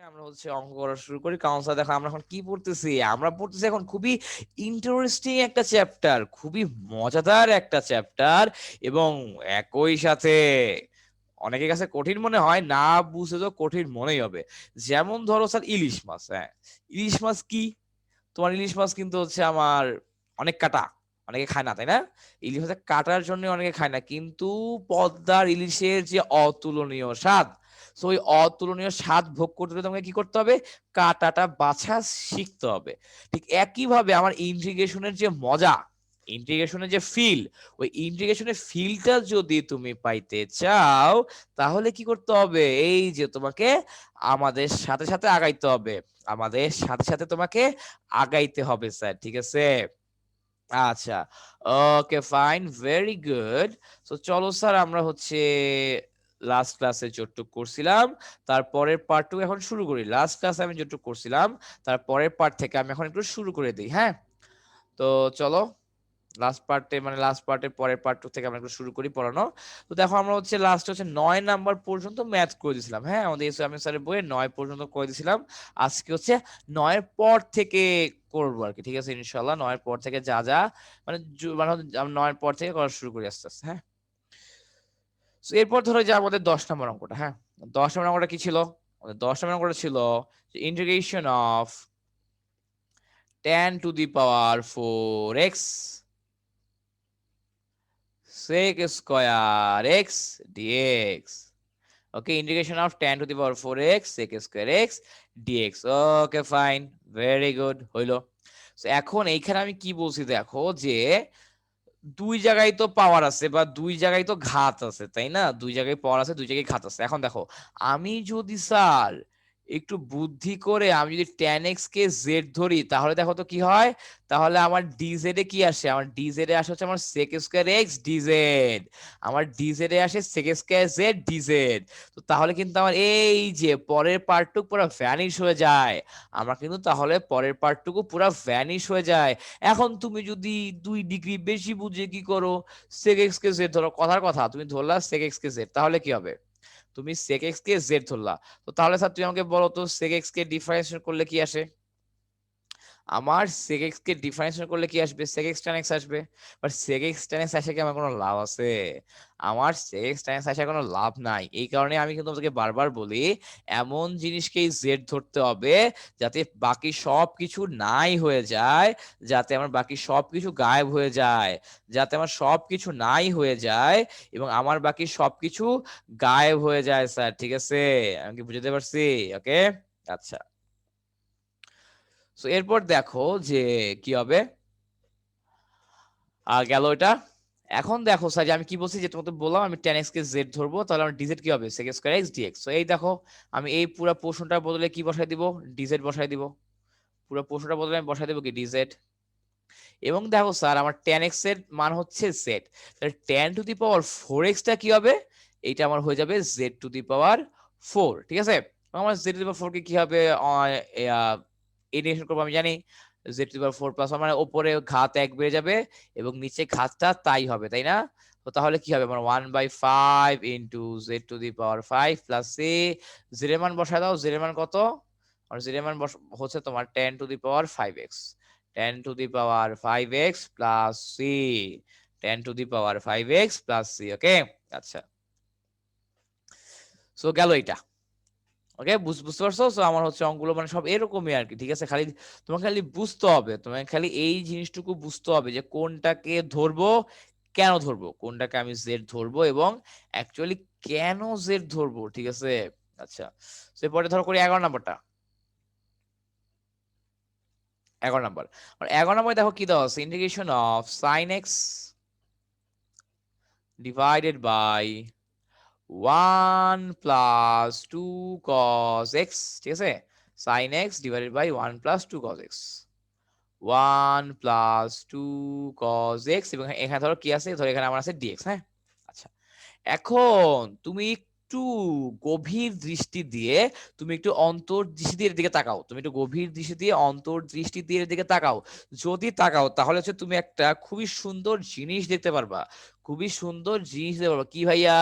আমরা হচ্ছে অঙ্ক করা শুরু করি। কাউন্সিলর দেখো আমরা এখন কি পড়তেছি, আমরা পড়তেছি এখন খুবই ইন্টারেস্টিং একটা চ্যাপ্টার, খুবই মজাদার একটা চ্যাপ্টার, এবং একই সাথে অনেকের কাছে কঠিন মনে হয়, না বুঝে তো কঠিন মনেই হবে। যেমন ধরো স্যার ইলিশ মাছ, হ্যাঁ ইলিশ মাছ কি, তোমার ইলিশ মাছ কিন্তু হচ্ছে আমার অনেক কাটা, অনেকে খায় না তাই না? ইলিশ মাছের কাটার জন্য অনেকে খায় না, কিন্তু পদ্মার ইলিশের যে অতুলনীয় স্বাদ, তো ওই অতুলনীয় স্বাদ ভোগ করতে হলে তোমাকে কি করতে হবে, কাটাটা বাছা শিখতে হবে। ঠিক একই ভাবে আমার ইন্টিগ্রেশনের যে মজা, ইন্টিগ্রেশনের যে ফিল, ওই ইন্টিগ্রেশনের ফিলটা যদি তুমি পাইতে চাও, তাহলে কি করতে হবে, এই যে তোমাকে আমাদের সাথে সাথে আগাইতে হবে, আমাদের সাথে সাথে তোমাকে আগাইতে হবে স্যার, ঠিক আছে? আচ্ছা, ওকে ফাইন, ভেরি গুড। তো চলো স্যার আমরা হচ্ছে লাস্ট ক্লাসে যতটুকু করছিলাম তারপরের পার্টটুকু এখন শুরু করি। লাস্ট ক্লাসে আমি যতটুকু করছিলাম তারপরের পার্ট থেকে আমি এখন একটু শুরু করে দিই, হ্যাঁ? তো চলো লাস্ট পার্টের পরের পার্ট থেকে আমরা একটু শুরু করি পড়ানো। তো দেখো আমরা হচ্ছে লাস্ট হচ্ছে 9 নাম্বার পর্যন্ত ম্যাথ করে দিয়েছিলাম, হ্যাঁ আমাদের ইসলামিক স্যারের বইয়ে 9 পর্যন্ত করে দিয়েছিলাম। আজকে হচ্ছে 9-এর পর থেকে করবো আর কি, ঠিক আছে ইনশাল্লাহ। 9-এর পর থেকে যা যা মানে মানে হচ্ছে আমরা 9-এর পর থেকে করা শুরু করি আস্তে আস্তে, হ্যাঁ। তো এরপর ধরো যে আমাদের 10 নম্বর অঙ্কটা, হ্যাঁ 10 নম্বর অঙ্কটা কি ছিল, আমাদের 10 নম্বর অঙ্কটা ছিল integration of tan two the power 4x sec square x dx. Okay, integration of tan to the power 4x sec square x dx. Okay, fine, very good হইলো। So এখন এইখানে আমি কি বলছি দেখো, যে দুই জায়গায় তো পাওয়ার আছে বা দুই জায়গায় তো ঘাত আছে তাই না, দুই জায়গায় পাওয়ার আছে দুই জায়গায় ঘাত আছে। এখন দেখো আমি যদি স্যার একটু বুদ্ধি করে আমি যদি tan x কে z ধরি, তাহলে দেখো তো কি হয়, তাহলে আমার dz এ কি আসে, আমার dz এ আসে হচ্ছে আমার sec স্কয়ার x dz, আমার dz এ আসে sec স্কয়ার z dz। তো তাহলে কিন্তু আমার এই যে পরের পার্টটুকু পুরো ভ্যানিশ হয়ে যায়, আমার কিন্তু তাহলে পরের পার্টটুকু পুরো ভ্যানিশ হয়ে যায়। এখন তুমি যদি 2 ডিগ্রি বেশি বুঝে কি করো, sec x কে z ধরো, কথার কথা তুমি ধরলা sec x কে z, তাহলে কি হবে, তুমি sec x কে z ধরলা। তো তাহলে স্যার তুমি আমাকে বলো তো sec x কে ডিফারেন্সিয়েট করলে কি আসে, আমার sec x কে ডিফারেন্সিয়েট করলে কি আসবে, sec x tan x আসবে। But sec x tan x আসে কি আমার কোনো লাভ আছে, আমার sec x tan x আসে কোনো লাভ নাই। এই কারণে আমি কিন্তু তোমাকে বারবার বলি, এমন জিনিসকেই z ধরতে হবে যাতে বাকি সব কিছু নাই হয়ে যায়, যাতে আমার বাকি সব কিছু গায়েব হয়ে যায়, যাতে আমার সব কিছু নাই হয়ে যায় এবং আমার বাকি সব কিছু গায়েব হয়ে যায় স্যার, ঠিক আছে? আমি কি বুঝতে পারছি? ওকে, আচ্ছা। সো এরপর দেখো যে কি হবে, গেল এটা। এখন দেখো স্যার যে আমি কি বলছি, যে তোমাকে বললাম আমি tan x কে z ধরবো, তাহলে আমার dz কি হবে, sec স্কয়ার x dx। তো এই দেখো আমি এই পুরো পোর্শনটার বদলে কি বসাই দিব, dz বসাই দিব, পুরো পোর্শনটার বদলে আমি বসাই দিব কি dz। এবং দেখো স্যার আমার tan x এর মান হচ্ছে z, তাহলে tan two the power 4x টা কি হবে, এইটা আমার হয়ে যাবে z টু দি পাওয়ার 4, ঠিক আছে? আমার z টু দি পাওয়ার 4 কে কি হবে, ইন্টিগ্রেশন করবো আমি জানি, z to the power 4 plus মানে উপরে ঘাত 1 বেড়ে যাবে এবং নিচে ঘাতটা তাই হবে তাই না? তো তাহলে কি হবে, আমার 1/5 into z to the power 5 plus c, z এর মান বসায় দাও, z এর মান কত, আর z এর মান হচ্ছে তোমার 10 two the power 5x, 10 two the power 5x plus c, 10 two the power 5x plus c, ওকে। আচ্ছা, সো গেল এটা, ওকে বুঝতে পারছো? সো আমার হচ্ছে অঙ্কগুলো মানে সব এরকমই আর কি, ঠিক আছে? খালি তোমাকে খালি বুঝতে হবে, তোমাকে খালি এই জিনিসটুকু বুঝতে হবে যে কোনটাকে ধরবো, কেন ধরবো, কোনটাকে আমি জেড ধরবো এবং অ্যাকচুয়ালি কেন জেড ধরবো, ঠিক আছে? আচ্ছা, সো এরপরে ধরো করি 11 নাম্বারটা। 11 নাম্বার, 11 নাম্বার দেখো কি দেওয়া আছে, integration of sine x divided by 1 + 2 cos x, ঠিক আছে? sin x divided by 1 + 2 cos x, 1 + 2 cos x, এবং এখানে ধরো কি আছে, ধরো এখানে আমার আছে dx, হ্যাঁ। আচ্ছা, এখন তুমি একটু গভীর দৃষ্টি দিয়ে, তুমি একটু অন্তর্দৃষ্টি দিয়ে এর দিকে তাকাও, তুমি একটু গভীর দৃষ্টি দিয়ে অন্তর্দৃষ্টি দিয়ে এর দিকে তাকাও। যদি তাকাও তাহলে হচ্ছে তুমি একটা খুবই সুন্দর জিনিস দেখতে পারবা, খুবই সুন্দর জিনিস দেখতে পারবা। কি ভাইয়া?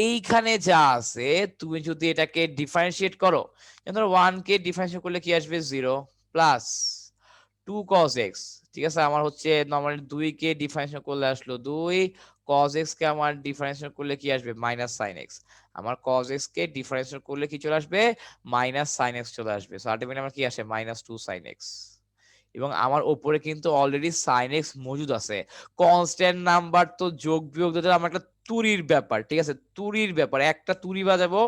এইখানে যা আছে তুমি যদি এটাকে ডিফারেন্সিয়েট করো, ধরো 1 কে ডিফারেন্সিয়েট করলে কি আসবে 0 প্লাস 2 cos x, ঠিক আছে। আমার হচ্ছে নরমালি 2 কে ডিফারেন্সিয়েট করলে আসলো 2 cos x কে আমার ডিফারেন্সিয়েট করলে কি আসবে মাইনাস sin x। আমার cos x কে ডিফারেন্সিয়েট করলে কি চলে আসবে মাইনাস sin x চলে আসবে। সো আলটিমেটলি আমার কি আসে মাইনাস 2 sin x। এবং আমার উপরে কিন্তু অলরেডি sin x মজুদ আছে। কনস্ট্যান্ট নাম্বার তো যোগ বিয়োগ দিতে আমার একটা তুরির ব্যাপার, ঠিক আছে, তুরির ব্যাপার, একটা তুরি বাজাবো,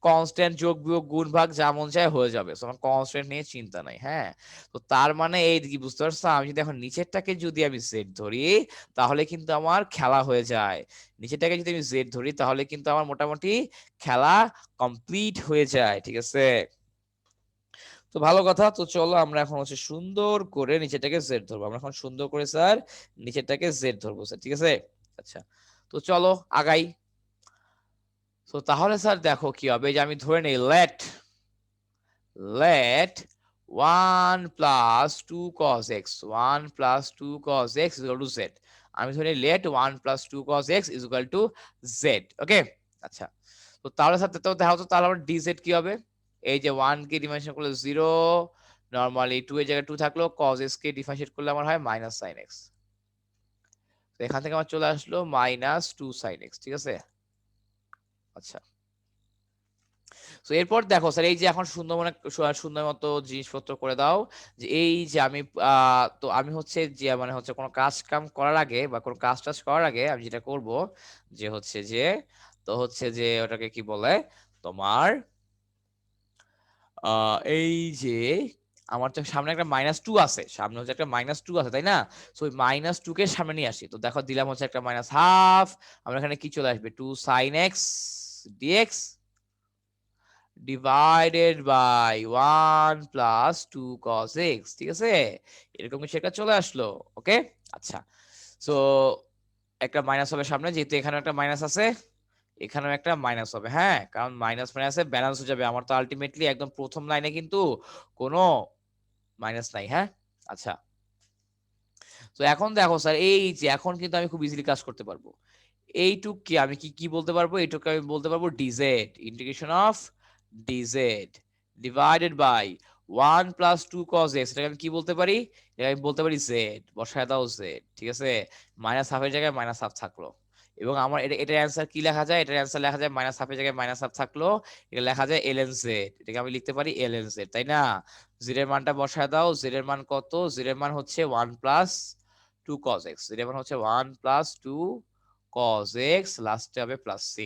কনস্ট্যান্ট যোগ বিয়োগ গুণ ভাগ যা মন চায় হয়ে যাবে। তো আমার কনস্ট্যান্ট নিয়ে চিন্তা নাই, হ্যাঁ। তো তার মানে এই কি বুঝতে পারছো, আমি যদি এখন নিচেরটাকে যদি আমি জেড ধরি তাহলে কিন্তু আমার খেলা হয়ে যায়। নিচেরটাকে যদি আমি জেড ধরি তাহলে কিন্তু আমার মোটামুটি খেলা কমপ্লিট হয়ে যায়, ঠিক আছে। তো ভালো কথা। তো চলো আমরা এখন হচ্ছে সুন্দর করে নিচেরটাকে জেড ধরবো। আমরা এখন সুন্দর করে স্যার নিচেরটাকে জেড ধরবো স্যার, ঠিক আছে। আচ্ছা, তো চলো আগাই। তো তাহলে স্যার দেখো কি হবে, যে আমি ধরে নেই let let 1 plus 2 cos x 1 plus 2 cos x is equal to z। আমি ধরে let 1 plus 2 cos x is equal to z। Okay, আচ্ছা। তো তাহলে স্যার তো দেখা হতো, তাহলে আমার dz কি হবে, এই যে 1 কে ডিফারেন্সিয়েট করলে 0, নরমালি 2 এর জায়গায় 2 থাকলো, cos x কে ডিফারেন্সিয়েট করলে আমার হয় মাইনাস sin x। তো এখান থেকে আমার চলে আসলো মাইনাস 2 sin x, ঠিক আছে। আচ্ছা, তো এরপর দেখো স্যার, এই যে এখন সুন্দর মনে সুন্দর মতো জিনিসপত্র করে দাও, যে এই যে আমি তো আমি হচ্ছে যে মানে হচ্ছে কোনো কাজ কাম করার আগে বা কোনো কাজ টাজ করার আগে আমি যেটা করব, যে হচ্ছে যে তো হচ্ছে যে ওটাকে কি বলে তোমার এই যে আমার তো সামনে একটা মাইনাস টু আছে, সামনে হচ্ছে একটা মাইনাস টু আছে, তাই না। তো ওই মাইনাস টু কে সামনে নিয়ে আসি। তো দেখো দিলাম হচ্ছে একটা মাইনাস হাফ, আমরা এখানে কি চলে আসবে 2 sin x dx divided by 1 plus 2 cos x, ঠিক আছে। এরকম কিছু একটা চলে আসলো। ওকে, আচ্ছা। সো একটা মাইনাস হবে সামনে, যেহেতু এখানে একটা মাইনাস আছে, এখানেও একটা মাইনাস হবে, হ্যাঁ, কারণ মাইনাস মাইনাসে ব্যালেন্স হয়ে যাবে। আমার তো আলটিমেটলি একদম প্রথম লাইনে কিন্তু কোনো মাইনাস নাই, হ্যাঁ। আচ্ছা, তো এখন দেখো স্যার, এই যে এখন কিন্তু আমি খুব ইজিলি কাজ করতে পারবো। এইটুককে আমি কি কি বলতে পারবো, এইটুককে আমি বলতে পারবো dz, integration of dz divided by 1 plus 2 cos x, এটাকে আমি কি বলতে পারি, এটাকে আমি বলতে পারি জেড, বসায় দাও জেড, ঠিক আছে। মাইনাস হাফের জায়গায় মাইনাস হাফ থাকলো, এবং আমার এটার অ্যান্সার কি লেখা যায়, এটার অ্যান্সার লেখা যায় মাইনাস হাফের জায়গায় মাইনাস হাফ থাকলো, এটা লেখা যায় এল এন জেড, এটাকে আমি লিখতে পারি এল এন জেড, তাই না। জেড এর মানটা বসায় দাও, জেড এর মান কত, জেড এর মান হচ্ছে 1 প্লাস 2 cos x, জেড এর মান হচ্ছে 1 প্লাস 2 cos x, লাস্টে হবে প্লাস সি।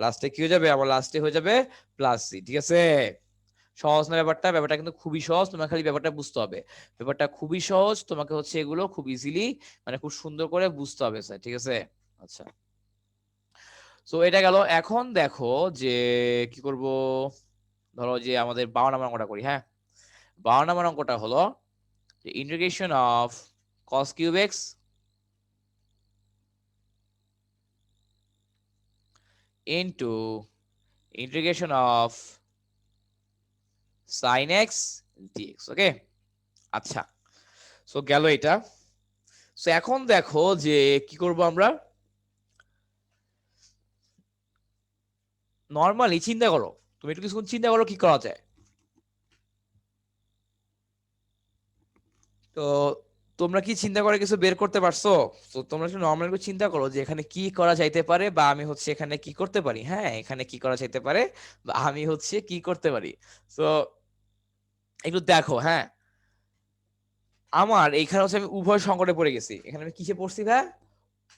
লাস্টে কি হয়ে যাবে, আমার লাস্টে হয়ে যাবে প্লাস সি, ঠিক আছে। সহজ না ব্যাপারটা, ব্যাপারটা কিন্তু খুবই সহজ, তোমার খালি ব্যাপারটা বুঝতে হবে। ব্যাপারটা খুবই সহজ, তোমাকে হচ্ছে এগুলো খুব ইজিলি মানে খুব সুন্দর করে বুঝতে হবে স্যার, ঠিক আছে। আচ্ছা, তো এটা গেল। এখন দেখো যে কি করব, ধরো যে আমাদের 52 নম্বর অঙ্কটা করি, হ্যাঁ। 52 নম্বর অঙ্কটা হলো integration of cos cube x into integration of sin x dx। ওকে, আচ্ছা। সো গেল এটা। সো এখন দেখো যে কি করব আমরা, নর্মালি চিন্তা করো, তুমি একটু কিছু চিন্তা করো কি করা যায়। তো তোমরা কি চিন্তা করে কিছু বের করতে পারছো? তো তোমরা একটু নর্মাল একটু চিন্তা করো যে এখানে কি করা যাইতে পারে, বা আমি হচ্ছে এখানে কি করতে পারি, হ্যাঁ, এখানে কি করা যাইতে পারে, বা আমি হচ্ছে কি করতে পারি। তো একটু দেখো, হ্যাঁ। আমার এইখানে হচ্ছে আমি উভয় সংকটে পড়ে গেছি। এখানে আমি কিসে পড়ছি ভাই,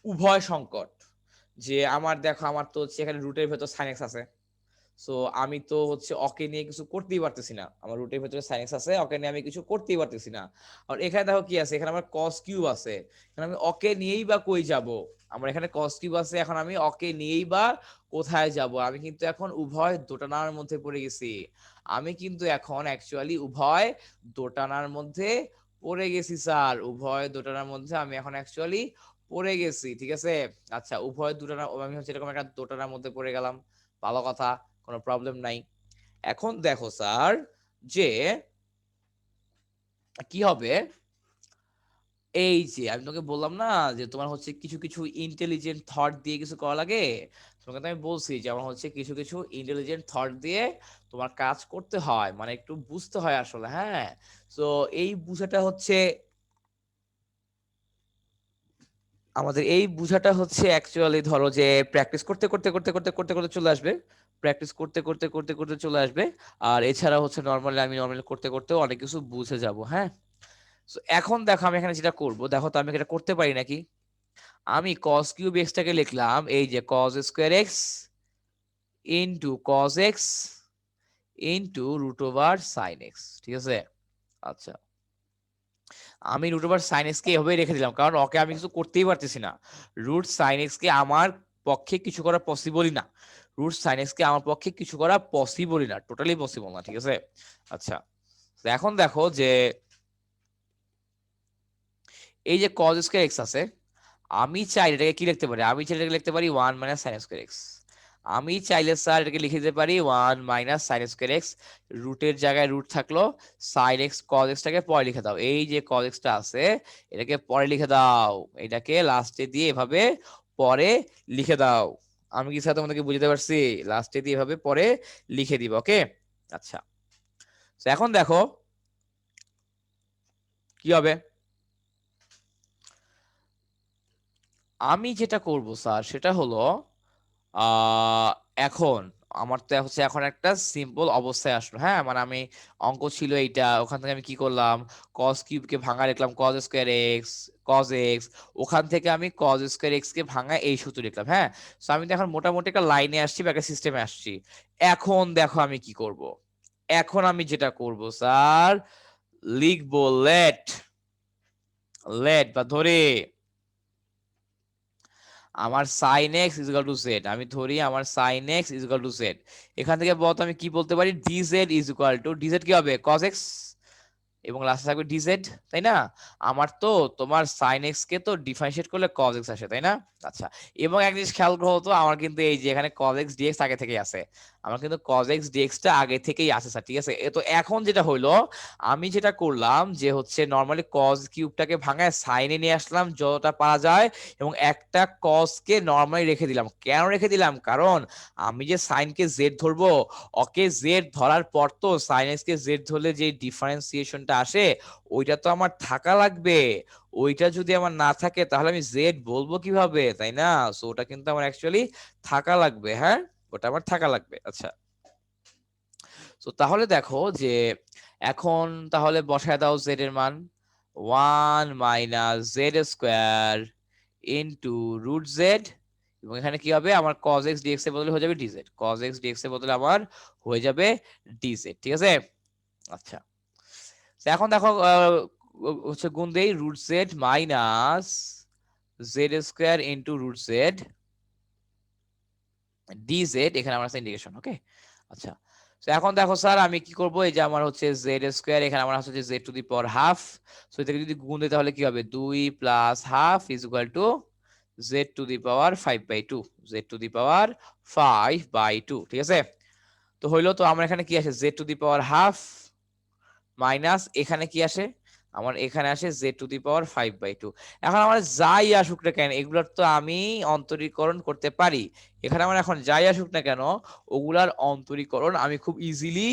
উভয় সংকট। যে আমার দেখো, আমার তো হচ্ছে এখানে রুটের ভেতর sin x আছে। সো আমি তো হচ্ছে অকে নিয়ে কিছু করতেই পারতেছি না, আমার রুটের ভেতরে সাইন্স আছে, অকে নিয়ে আমি কিছু করতেই পারতেছি না। আর এখানে দেখো কি আছে, এখানে আমার কস কিউব আছে, এখানে আমি অকে নিয়েই বা কই যাব, আমার এখানে কস কিউব আছে, এখন আমি অকে নিয়েই বা কোথায় যাব। আমি কিন্তু এখন উভয় দোটানার মধ্যে পড়ে গেছি, আমি কিন্তু এখন অ্যাকচুয়ালি উভয় দোটানার মধ্যে পড়ে গেছি স্যার, উভয় দোটানার মধ্যে আমি এখন অ্যাকচুয়ালি পড়ে গেছি, ঠিক আছে। আচ্ছা, উভয় দোটানা, আমি হচ্ছে এরকম একটা দোটানার মধ্যে পড়ে গেলাম, ভালো কথা, কোনো প্রবলেম নাই। এখন দেখো স্যার যে কি হবে, এই যে আমি তোকে বললাম না যে তোমার হচ্ছে কিছু কিছু ইন্টেলিজেন্ট থট দিয়ে কিছু করা লাগে। তোমাকে তো আমি বলছি যে আমার হচ্ছে কিছু কিছু ইন্টেলিজেন্ট থট দিয়ে তোমার কাজ করতে হয়, মানে একটু বুঝতে হয় আসলে, হ্যাঁ। তো এই বুঝাটা হচ্ছে আমাদের, এই বুঝাটা হচ্ছে অ্যাকচুয়ালি ধরো যে প্র্যাকটিস করতে করতে করতে করতে করতে করতে চলে আসবে, প্র্যাকটিস করতে করতে করতে করতে চলে আসবে। আর এছাড়া হচ্ছে নর্মালি আমি নর্মালি করতে করতে অনেক কিছু বুঝে যাব, হ্যাঁ। তো এখন দেখো আমি এখানে যেটা করব, দেখো তো আমি এটা করতে পারি নাকি। আমি cos কিউব এক্স টাকে লিখলাম এই যে cos square x into cos x into root over sine x, ঠিক আছে। আচ্ছা, আমি রুট ওভার সাইন এক্স কে এভাবেই রেখে দিলাম, কারণ ওকে আমি কিছু করতেই পারতেছি না। রুট সাইন এক্স কে আমার পক্ষে কিছু করা পসিবলই না। রুট সাইন এক্স কে আমার পক্ষে কিছু করা পসিবলই না, টোটালি পসিবল না, ঠিক আছে। আচ্ছা, তো এখন দেখো যে এই যে cos স্কয়ার এক্স আছে, আমি চাইলে এটাকে কি লিখতে পারি, আমি চাইলে এটাকে লিখতে পারি 1 - sin স্কয়ার এক্স। আমি চাইলে স্যার এটাকে লিখে দিতে পারি 1 - sin স্কয়ার এক্স, রুটের জায়গায় রুট থাকলো, সাইন এক্স cos এক্স টাকে পরে লিখে দাও, এই যে cos এক্স টা আছে এটাকে পরে লিখে দাও, এটাকে লাস্টে দিয়ে এভাবে পরে লিখে দাও। আমি কি স্যার তোমাদেরকে বুঝতে পারছি, লাস্টে দিয়ে এভাবে পরে লিখে দিব, ওকে। আচ্ছা, তো এখন দেখো কি হবে। আমি যেটা করব স্যার সেটা হলো এখন আমার তো হচ্ছে এখন একটা সিম্পল অবস্থায় আসলো, হ্যাঁ। মানে আমি অঙ্ক ছিল এইটা, ওখান থেকে আমি কি করলাম, cos কিউব কে ভাঙা লিখলাম cos square x cos x, ওখান থেকে আমি cos স্কয়ার এক্স কে ভাঙা এই সূত্র লিখলাম, হ্যাঁ। তো আমি তো এখন মোটামুটি একটা লাইনে আসছি বা একটা সিস্টেমে আসছি। এখন দেখো আমি কি করব, এখন আমি যেটা করব স্যার, লিখবো লেট, লেট বা ধরে আমার sine x is equal to z, আমি ধরি আমার sine x is equal to z. এখান থেকে বলতো আমি কি বলতে পারি, dz is equal to, dz কি হবে কস এক্স এবং লাস্টে থাকবে ডিজেড, তাই না। আমার তো তোমার সাইন এক্স কে তো ডিফারেন্সিয়েট করলে কজ এক্স আসে, তাই না। আচ্ছা, এবং এক জিনিস খেয়াল করো তো, আমার কিন্তু এই যে এখানে কজ এক্স ডিএক্স আগে থেকেই আছে, আমার কিন্তু কজ এক্স ডিএক্স টা আগে থেকেই আছে স্যার, ঠিক আছে। তো এখন যেটা হইলো, আমি যেটা করলাম যে হচ্ছে নর্মালি কজ কিউবটাকে ভাঙায় সাইনে নিয়ে আসলাম যতটা পারা যায়, এবং একটা কজ কে নর্মালি রেখে দিলাম। কেন রেখে দিলাম, কারণ আমি যে সাইন কে জেড ধরবো, ওকে জেড ধরার পর তো সাইন এক্স কে জেড ধরলে যে ডিফারেন্সিয়েশনটা আসে ওইটা তো আমার থাকা লাগবে। ওইটা যদি আমার না থাকে তাহলে আমি জেড বলবো কিভাবে, তাই না। সো ওটা কিন্তু আমার অ্যাকচুয়ালি থাকা লাগবে, হ্যাঁ, ওটা আমার থাকা লাগবে। আচ্ছা, তো তাহলে দেখো যে এখন তাহলে বসায় দাও জেড এর মান 1 - z² ইন্টু রুট জেড, এবং এখানে কি হবে, আমার cos x dx এর বদলে হয়ে যাবে dz, cos x dx এর বদলে আমার হয়ে যাবে dz, ঠিক আছে। আচ্ছা, তো এখন দেখো হচ্ছে গুণ দেই, root z minus z square into root z dz, এখানে আমার আছে ইন্ডিকেশন, ওকে। আচ্ছা, তো এখন দেখো স্যার আমি কি করব, এই যে আমার হচ্ছে জেড স্কোয়ার, এখানে আমার হচ্ছে Z to the power half, so এটাকে যদি গুণ দিই তাহলে কি হবে, 2 + ½ is equal to Z to the power 5/2, Z to the power 5/2, ঠিক আছে। তো হইলো, তো আমার এখানে কি আসে, Z to the power half minus এখানে কি আসে, আমার এখানে আসে জেড টু দি পাওয়ার 5/2। এখন আমার যাই আসুক না কেন এগুলার তো আমি অন্তরীকরণ করতে পারি। এখানে আমার এখন যাই আসুক না কেন ওগুলার অন্তরীকরণ আমি খুব ইজিলি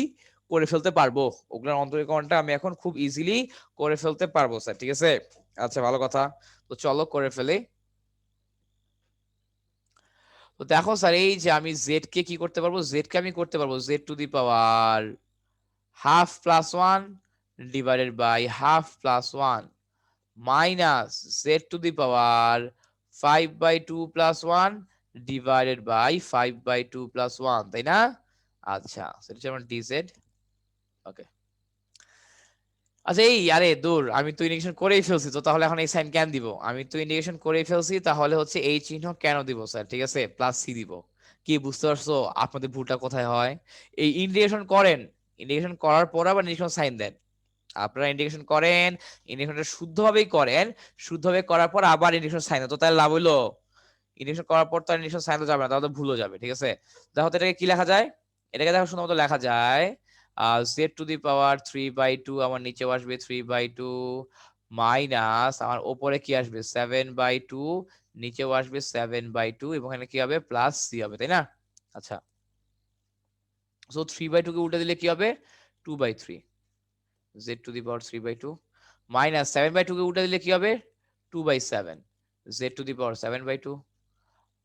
করে ফেলতে পারবো, ওগুলার অন্তরীকরণটা আমি এখন খুব ইজিলি করে ফেলতে পারবো স্যার, ঠিক আছে। আচ্ছা, ভালো কথা, তো চলো করে ফেলি। তো দেখো স্যার, এই যে আমি জেড কে কি করতে পারবো, জেড কে আমি করতে পারবো z to the power half plus one divided by half plus one minus z to the power 5/2 plus one divided by 5/2 plus one, তাই না। আচ্ছা, সেটা হচ্ছে আমার ডিজেড, ওকে। আচ্ছা, এই আরে দূর, আমি তো ইন্ডিকেশন করেই ফেলছি, তো তাহলে এখন এই সাইন কেন দিব, আমি তো ইন্ডিকেশন করেই ফেলছি, তাহলে হচ্ছে এই চিহ্ন কেন দিব স্যার, ঠিক আছে, প্লাস সি দিব। কি বুঝতে পারছো আপনাদের ভুলটা কোথায় হয়, এই ইন্ডিকেশন করেন, ইন্ডিকেশন করার পর আবার ইন্ডিকেশন সাইন দেন, আপনারা ইন্ডিকেশন করেন, ইন্ডিকেশনটা শুদ্ধভাবেই করেন, শুদ্ধভাবে করার পর আবার ইন্ডিকেশন সাইন, তো তাহলে লাভ হইলো, ইন্ডিকেশন করার পর তো ইন্ডিকেশন সাইন যাবে না, তাহলে তো ভুল হয়ে যাবে, ঠিক আছে। দেখো তো এটাকে কি লেখা যায়, এটাকে দেখো শুধুমাত্র লেখা যায় জেড টু দি পাওয়ার 3/2, আমার নিচেও আসবে 3/2 মাইনাস আমার ওপরে কি আসবে 7/2, নিচেও আসবে 7/2 এবং এখানে কি হবে প্লাস সি হবে, তাই না? আচ্ছা, সো 3/2 কে উল্টে দিলে কি হবে 2/3 z to the power 3/2 minus 7/2 কে উল্টে দিলে কি হবে 2/7 z to the power 7/2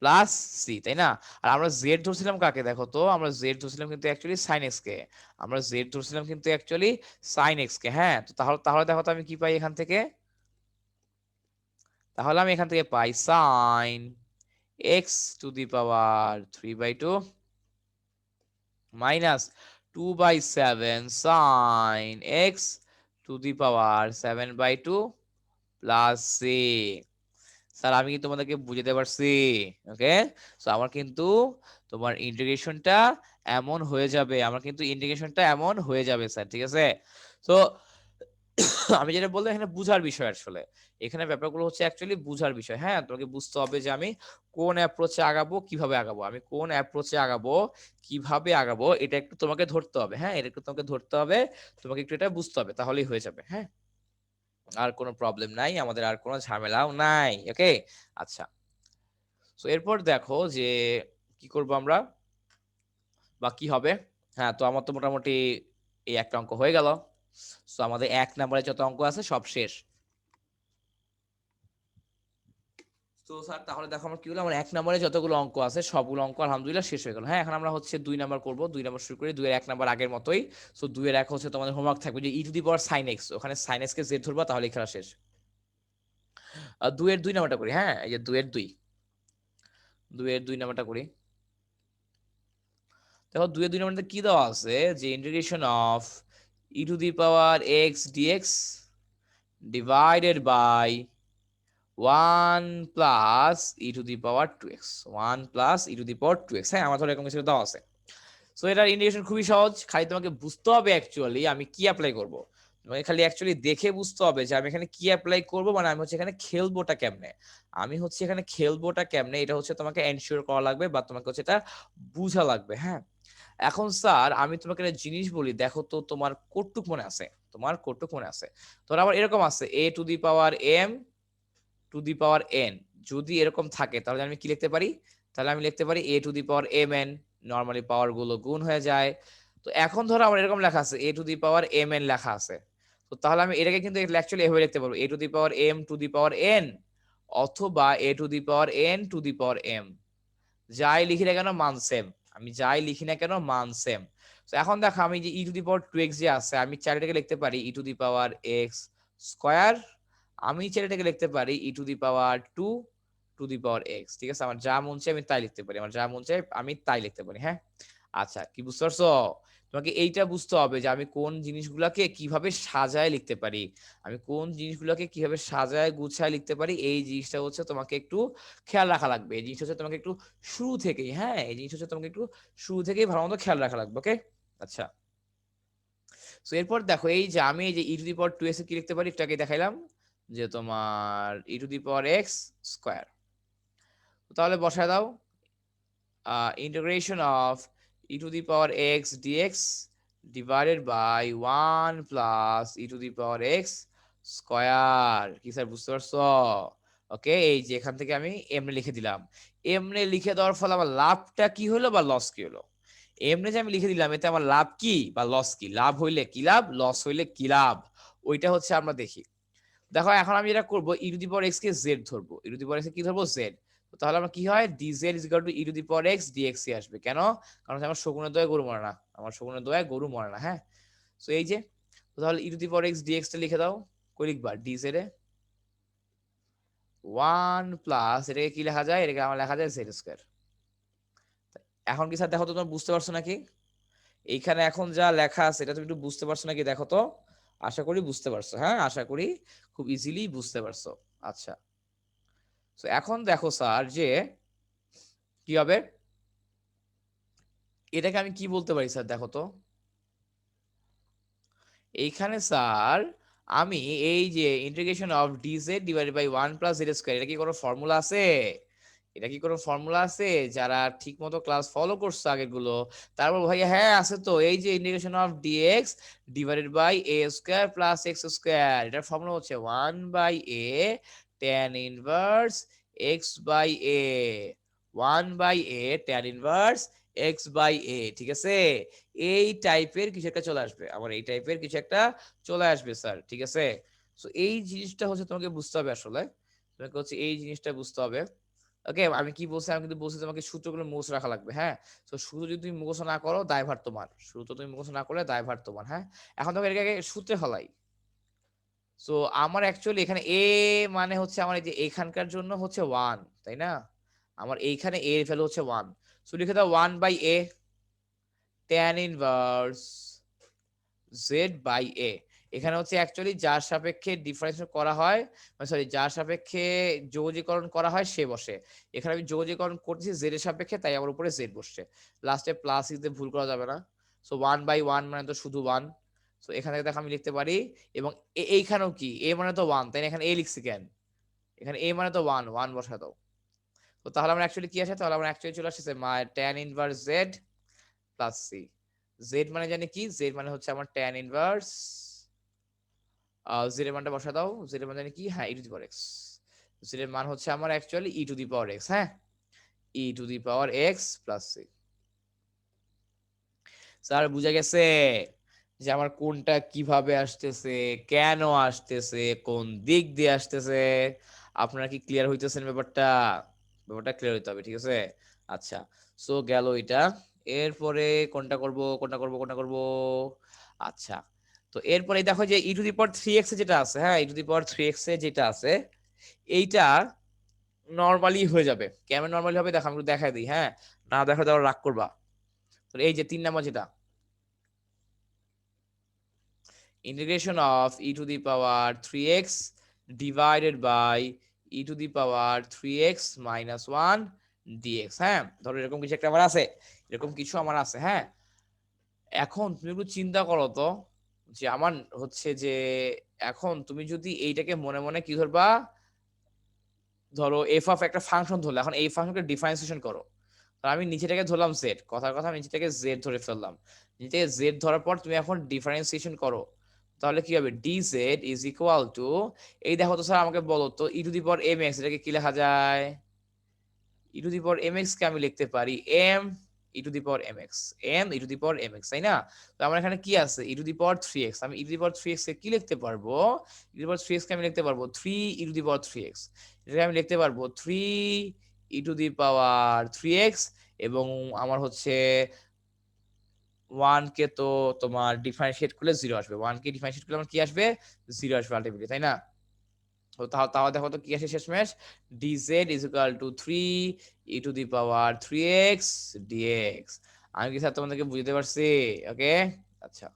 plus c, তাই না? আর আমরা জেড ধরছিলাম কাকে দেখো তো, আমরা জেড ধরছিলাম কিন্তু অ্যাকচুয়ালি সাইন এক্স কে, আমরা জেড ধরছিলাম কিন্তু অ্যাকচুয়ালি সাইন এক্স কে। হ্যাঁ, তো তাহলে তাহলে দেখো তো আমি কি পাই এখান থেকে, তাহলে আমি এখান থেকে পাই sine X to the power 3/2 minus 2/7 sine X to the power 7/2 plus C. Sir আমি কি তোমাদেরকে বুঝাতে পারছি? ওকে, সো আমার কিন্তু তোমার ইন্টিগ্রেশনটা এমন হয়ে যাবে, আমার কিন্তু ইন্টিগ্রেশনটা এমন হয়ে যাবে স্যার, ঠিক আছে? তো আমি যেটা বললাম এখানে বুঝার বিষয়, আসলে এখানে ব্যাপারগুলো হচ্ছে অ্যাকচুয়ালি বুঝার বিষয়। হ্যাঁ, তোমাকে বুঝতে হবে যে আমি কোন অ্যাপ্রোচে আগাবো, কিভাবে আগাবো, আমি কোন অ্যাপ্রোচে আগাবো, কিভাবে আগাবো, এটা একটু তোমাকে ধরতে হবে। হ্যাঁ, এটা একটু তোমাকে ধরতে হবে, তোমাকে একটু এটা বুঝতে হবে, তাহলেই হয়ে যাবে। হ্যাঁ, আর কোনো প্রবলেম নাই, আমাদের আর কোনো ঝামেলাও নাই। ওকে, আচ্ছা, তো এরপর দেখো যে কি করব আমরা বা কি হবে। হ্যাঁ, তো আমার তো মোটামুটি এই একটা অঙ্ক হয়ে গেল, তো আমাদের 1 নম্বরে যত অঙ্ক আছে সব শেষ। তো স্যার তাহলে দেখো আমার কি হলো, আমার 1 নম্বরে যতগুলো অঙ্ক আছে সবগুলো অঙ্ক আলহামদুলিল্লাহ শেষ হয়ে গেল। হ্যাঁ, এখন আমরা হচ্ছে 2 নাম্বার করবো, 2 নাম্বার শুরু করি, 2-এর 1 নাম্বার আগের মতোই। সো 2-এর 1 হচ্ছে তোমাদের হোমওয়ার্ক থাকবে যে E to the power sine X, ওখানে সাইন এক্স কে জেড ধরবা তাহলে খেলা শেষ। আর 2-এর 2 নাম্বারটা করি, হ্যাঁ এই যে 2-এর 2 নাম্বারটা করি। দেখো 2-এর 2 নাম্বারটা কি দেওয়া আছে যে integration of E to the power x dx divided by 1 plus E to the power 2x, 1 plus E to the power 2x। হ্যাঁ, আমার ধরে এরকম কিছু দেওয়া আছে। সো এটার ইন্টিগ্রেশন খুবই সহজ, খালি তোমাকে বুঝতে হবে অ্যাকচুয়ালি আমি কি অ্যাপ্লাই করব। তোমাকে খালি অ্যাকচুয়ালি দেখে বুঝতে হবে যে আমি এখানে কি অ্যাপ্লাই করব, মানে আমি হচ্ছে এখানে খেলবোটা কেমনে, আমি হচ্ছে এখানে খেলবোটা কেমনে, এটা হচ্ছে তোমাকে এনশিওর করা লাগবে বা তোমাকে হচ্ছে এটা বুঝা লাগবে। হ্যাঁ, এখন স্যার আমি তোমাকে একটা জিনিস বলি, দেখো তো তোমার কতটুক মনে আছে, তোমার কতটুক মনে আছে? তোর আবার এরকম আছে A to the power M to the power N, যদি এরকম থাকে তাহলে আমি কি লিখতে পারি, তাহলে আমি লিখতে পারি A to the power M N, normally power গুলো গুণ হয়ে যায়। তো এখন ধরো আমার এরকম লেখা আছে A to the power M N লেখা আছে, তো তাহলে আমি এটাকে কিন্তু অ্যাকচুয়ালি এভাবে লিখতে পারবো A to the power M to the power N অথবা A to the power N to the power M, যাই লিখি না কেন মান সেম, আমি যাই লিখি না কেন মান সেম। তো এখন দেখো আমি যে E to the power 2x যে আছে আমি চারিটাকে লিখতে পারি E to the power x square, আমি চারিটাকে লিখতে পারি E to the power 2 to the power x. ঠিক আছে, আমার যা মন চায় আমি তাই লিখতে পারি, আমার যা মন চায় আমি তাই লিখতে পারি। হ্যাঁ, আচ্ছা, কি বুঝতে পারছো? তোমাকে এইটা বুঝতে হবে যে আমি কোন জিনিসগুলোকে কিভাবে সাজায় লিখতে পারি, আমি কোন জিনিসগুলোকে কিভাবে সাজায় গুছায় লিখতে পারি, এই জিনিসটা হচ্ছে তোমাকে একটু খেয়াল রাখা লাগবে। এই জিনিসটা হচ্ছে তোমাকে একটু শুরু থেকেই, হ্যাঁ এই জিনিসটা হচ্ছে তোমাকে একটু শুরু থেকেই ভালো মতো খেয়াল রাখা লাগবে। ওকে, আচ্ছা, তো এরপর দেখো এই যে আমি এই যে E to the power 2x কি লিখতে পারি একটু আগে দেখাইলাম যে তোমার ই to the power x square, তাহলে বসায় দাও integration of E to the power x dx divided by 1 plus E to the power x square. কি স্যার বুঝতে পারছো? ওকে, এই যে এখান থেকে আমি এমনি লিখে দিলাম, এমনি লিখে দেওয়ার ফলে আমার লাভটা কি হলো বা লস কি হলো, এমনি যে আমি লিখে দিলাম এতে আমার লাভ কি বা লস কি, লাভ হইলে কি লাভ, লস হইলে কি লাভ, ওইটা হচ্ছে আমরা দেখি। দেখো এখন আমি যেটা করবো E to the power x কে জেড ধরবো, E to the power x কি ধরবো জেড, তাহলে আমার কি হয় dz is equal to e to the power x dx আসবে। কেন? কারণ হচ্ছে আমার শকুনের দয়ায় গরু মরে না, আমার শকুনের দয়ায় গরু মরে না। হ্যাঁ, তো এই যে, তো তাহলে E to the power x DX টা লিখে দাও, কই লিখবা ডিজেড এ 1 প্লাস এটাকে কি লেখা যায়, এটাকে আমার লেখা যায় জেড স্কয়ার। এখন কি স্যার দেখো তো তোমরা বুঝতে পারছো নাকি, এইখানে এখন যা লেখা আছে এটা তুমি একটু বুঝতে পারছো নাকি দেখো তো, আশা করি বুঝতে পারছো, হ্যাঁ আশা করি খুব ইজিলি বুঝতে পারছো। আচ্ছা, তো এখন দেখো স্যার যে কি হবে, এটাকে আমি কি বলতে পারি স্যার দেখো তো, এইখানে স্যার আমি এই যে integration of dz divided by 1 plus z square, এটা কি কোনো ফর্মুলা আছে? এটা কি কোনো ফর্মুলা আছে? যারা ঠিক মতো ক্লাস ফলো করছে আগের গুলো, তারপর ভাইয়া হ্যাঁ আছে তো, এই যে integration of dx divided by A square plus X square, এটার ফর্মুলা হচ্ছে 1/a tan inverse x by A, 1/a tan inverse x by A. ঠিক আছে, এই টাইপের কিছু একটা চলে আসবে, আমার এই টাইপের কিছু একটা চলে আসবে স্যার। ঠিক আছে, সো এই জিনিসটা হচ্ছে তোমাকে বুঝতে হবে, আসলে তোমাকে হচ্ছে এই জিনিসটা বুঝতে হবে। ওকে, আমি কি বলছি, আমি কিন্তু বলছি তোমাকে সূত্রগুলো মুখস্থ রাখা লাগবে। হ্যাঁ, তো শুধু যদি তুমি মুখস্থ না করো দায়ভার তোমার, শুরু তো তুমি মুখস্থ না করলে দায়ভার তোমার। হ্যাঁ, এখন তোমাকে এটাকে সূত্রে ফেলাই। সো আমার অ্যাকচুয়ালি এখানে এ মানে হচ্ছে আমার এই যে এখানকার জন্য হচ্ছে 1, তাই না? আমার এইখানে এ এর ভ্যালু হচ্ছে 1, সো লিখে দাও 1/a tan inverse Z by A. এখানে হচ্ছে অ্যাকচুয়ালি যার সাপেক্ষে ডিফারেন্সিয়েট করা হয়, সরি যার সাপেক্ষে যোগীকরণ করা হয় সে বসে। এখানে আমি যোগীকরণ করতেছি জেড এর সাপেক্ষে, তাই আমার উপরে জেড বসছে। লাস্টে প্লাস ইতে ভুল করা যাবে না। সো 1/1 মানে তো শুধু 1। সো এখান থেকে দেখো আমি লিখতে পারি, এবং এইখানেও কি এ মানে তো 1, তাই না? এখানে এ লিখছি কেন? এখানে এ মানে তো 1, 1 বসা দাও। তো তাহলে আমরা অ্যাকচুয়ালি কি আসে, তাহলে আমরা অ্যাকচুয়ালি চলে আসছে tan inverse z plus C. Z মানে জানি কি, জেড মানে হচ্ছে আমার tan ইনভার্স, জেড এর মানটা বসা দাও। জেড এর মান জানি কি, হ্যাঁ ই to the power X. Z এর মান হচ্ছে আমার actually E to the power X. হ্যাঁ, ই to the power x plus C. Sir বুঝা গেছে যে আমার কোনটা কিভাবে আসতেছে, কেন আসতেছে, কোন দিক দিয়ে আসতেছে? আপনারা কি ক্লিয়ার হইতেছেন ব্যাপারটা? ব্যাপারটা ক্লিয়ার হইতে হবে, ঠিক আছে? আচ্ছা, সো গেল এটা। এরপরে কোনটা করব, কোনটা করব, কোনটা করব? আচ্ছা, তো এরপরে দেখো যে E to the power 3x যেটা আছে, হ্যাঁ ই টু দি পাওয়ার 3x যেটা আছে, এইটা নরমালি হয়ে যাবে। কেমন নরমালি হবে দেখো, আমি একটু দেখাই দিই। হ্যাঁ, না দেখা দেওয়ার রাগ করবা। তো এই যে 3 নম্বর যেটা, integration of e to the power 3x divided by e to the power 3x minus 1 dx। হ্যাঁ, ধরো এরকম কিছু একটা আমার আছে, এরকম কিছু আমার আছে। হ্যাঁ, এখন তুমি একটু চিন্তা করো তো, যে আমার হচ্ছে যে এখন তুমি যদি এইটাকে মনে মনে কি ধরবা, ধরো এফ অফ একটা ফাংশন ধরলে, এখন এই ফাংশনকে ডিফারেন্সিয়েশন করো। তো আমি নিচেটাকে ধরলাম জেড, কথার কথা আমি নিচেটাকে জেড ধরে ফেললাম। নিচে জেড ধরার পর তুমি এখন ডিফারেন্সিয়েশন করো, তাহলে কি হবে? D Z is equal to, এই দেখো তো স্যার আমাকে বলো তো, ই to the power M X এটাকে কি লেখা যায়? E to the power M X কে আমি লিখতে পারি M E to the power M X, M E to the power M X, তাই না? তো আমার এখানে কি আছে? E to the power 3x, আমি ই টু দি পাওয়ার 3x কে কি লিখতে পারবো? ই টু দি পাওয়ার 3x কে আমি লিখতে পারবো 3 ই টু দি পাওয়ার 3x। এটাকে আমি লিখতে পারবো 3 ই টু দি পাওয়ার 3x, এবং আমার হচ্ছে 1 কে তো তোমার ডিফারেন্সিয়েট করলে 0 আসবে, 1 কে ডিফারেন্সিয়েট করলে আমার কি আসবে? 0 আসবে আলটিমেটলি, তাই না? তো তাহলে দেখো তো কি আসে শেষমেশ, dz is equal to 3 e to the power 3x dx। আমি কি স্যার তোমাদেরকে বুঝতে পারছি? ওকে, আচ্ছা।